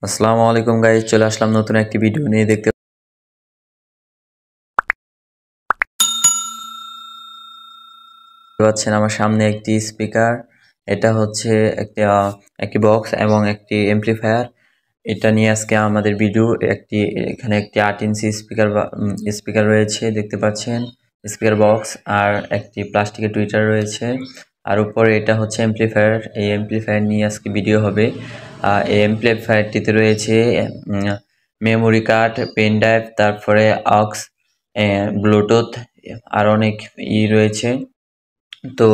আসসালামু আলাইকুম গাইস, চলে আসলাম নতুন একটি ভিডিও নিয়ে। দেখতে পাচ্ছেন আমার সামনে একটি স্পিকার। এটা হচ্ছে একটি বক্স এবং একটি এমপ্লিফায়ার। এটা নিয়ে আজকে আমাদের ভিডিও। এখানে একটি 8 ইঞ্চি স্পিকার রয়েছে, দেখতে পাচ্ছেন স্পিকার বক্স, আর একটি প্লাস্টিকের টুইটার রয়েছে, আর উপরে এটা হচ্ছে এমপ্লিফায়ার। এই এমপ্লিফায়ার নিয়ে আজকে ভিডিও হবে। এই এমপ্লিফায়ারটিতে রয়েছে মেমোরি কার্ড, পেন ড্রাইভ, তারপরে অক্স, ব্লুটুথ, আর অনেক রয়েছে। তো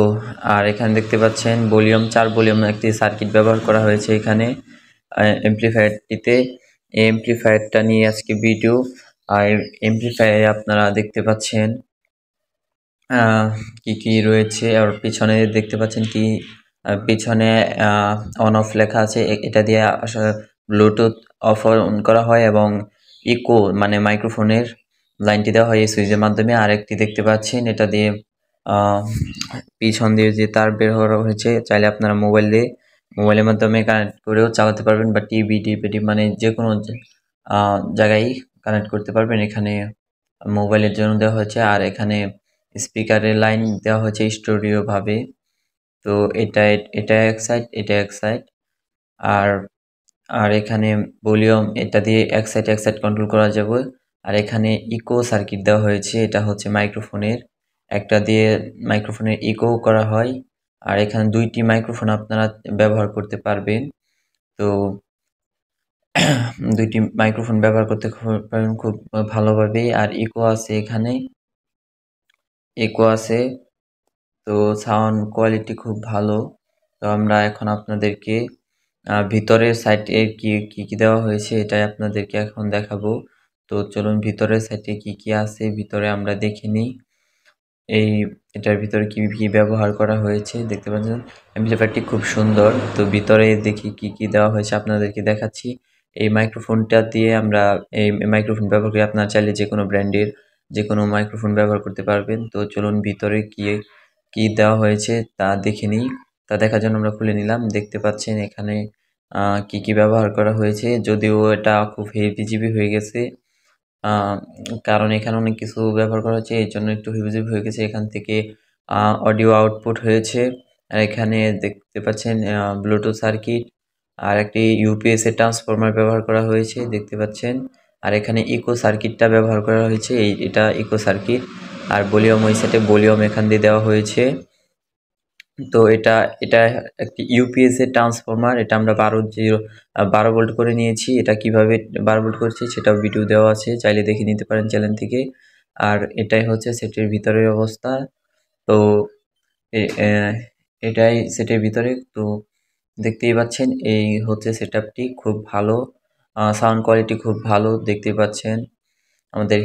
আর এখানে দেখতে পাচ্ছেন ভলিউম 4 ভলিউম একটি সার্কিট ব্যবহার করা হয়েছে এখানে এমপ্লিফায়ারটিতে। এই এমপ্লিফায়ারটা নিয়ে আজকে ভিডিও। আর এমপ্লিফায়ারে আপনারা দেখতে পাচ্ছেন কি কি রয়েছে, আর পিছনে দেখতে পাচ্ছেন কি পিছনে অন অফ লেখা আছে। এটা দিয়ে আসলে ব্লুটুথ অফ অন করা হয়, এবং ইকো মানে মাইক্রোফোনের লাইনটি দেওয়া হয় এই সুইচের মাধ্যমে। আরেকটি দেখতে পাচ্ছেন এটা দিয়ে পিছন দিয়ে যে তার বের করা হয়েছে, চাইলে আপনারা মোবাইলের মাধ্যমে কানেক্ট করেও চালাতে পারবেন, বা টিভি ডিভিডি মানে যে কোনো জায়গায় কানেক্ট করতে পারবেন। এখানে মোবাইলের জন্য দেওয়া হয়েছে, আর এখানে স্পিকারের লাইন দেওয়া হয়েছে স্টুডিও ভাবে। তো এটা এক সাইড, এটা এক সাইড। আর আর এখানে ভলিউম এটা দিয়ে এক সাইড কন্ট্রোল করা যাবে। আর এখানে ইকো সার্কিট দেওয়া হয়েছে, এটা হচ্ছে মাইক্রোফোনের একটা দিয়ে মাইক্রোফোনের ইকো করা হয়। আর এখানে দুইটি মাইক্রোফোন আপনারা ব্যবহার করতে পারবেন। তো দুইটি মাইক্রোফোন ব্যবহার করতে পারবেন খুব ভালোভাবে। আর ইকো আছে, এখানে ইকো আছে। তো সাউন্ড কোয়ালিটি খুব ভালো। তো আমরা এখন আপনাদেরকে ভিতরের সাইডে কি কি দেওয়া হয়েছে এটাই আপনাদেরকে এখন দেখাবো। তো চলুন ভিতরের সাইডে কি কি আছে ভিতরে আমরা দেখে নিই। এটার ভিতরে কি কি ব্যবহার করা হয়েছে দেখতে পাচ্ছেন। অ্যাম্পলিফায়ারটি খুব সুন্দর। তো ভিতরে দেখি কি কি দেওয়া হয়েছে আপনাদেরকে দেখাচ্ছি। এই মাইক্রোফোনটা দিয়ে আমরা এই মাইক্রোফোন ব্যবহার করে আপনারা চাইলে যে কোনো ব্র্যান্ডের যে কোনো মাইক্রোফোন ব্যবহার করতে পারবেন। তো চলুন ভিতরে কি দেওয়া হয়েছে তা দেখে নিই। তা দেখার জন্য আমরা খুলে নিলাম। দেখতে পাচ্ছেন এখানে কি কি ব্যবহার করা হয়েছে, যদিও এটা খুব হেভি জিবি হয়ে গেছে, কারণ এখানে অনেক কিছু ব্যবহার করা হয়েছে, এই জন্য একটু হেভি হয়ে গেছে। এখান থেকে অডিও আউটপুট হয়েছে। আর এখানে দেখতে পাচ্ছেন ব্লুটুথ সার্কিট, আর একটি ইউপিএস এর ট্রান্সফরমার ব্যবহার করা হয়েছে, দেখতে পাচ্ছেন। আর এখানে ইকো সার্কিটটা ব্যবহার করা হয়েছে, এটা ইকো সার্কিট। আর ভলিউম ওই সাইডে ভলিউম এখান দিয়ে দেওয়া হয়েছে। তো এটা এটা একটি ইউপিএস এর ট্রান্সফরমার। এটা আমরা 12 ভোল্ট করে নিয়েছি। এটা কিভাবে 12 ভোল্ট করছি সেটাও ভিডিও দেওয়া আছে, চাইলে দেখে নিতে পারেন চ্যানেল থেকে। আর এটাই হচ্ছে সেটের ভিতরের অবস্থা। তো এটাই সেটের ভিতরে। তো দেখতেই পাচ্ছেন এই হচ্ছে সেটআপটি, খুব ভালো। সাউন্ড কোয়ালিটি খুব ভালো, দেখতেই পাচ্ছেন আমাদের।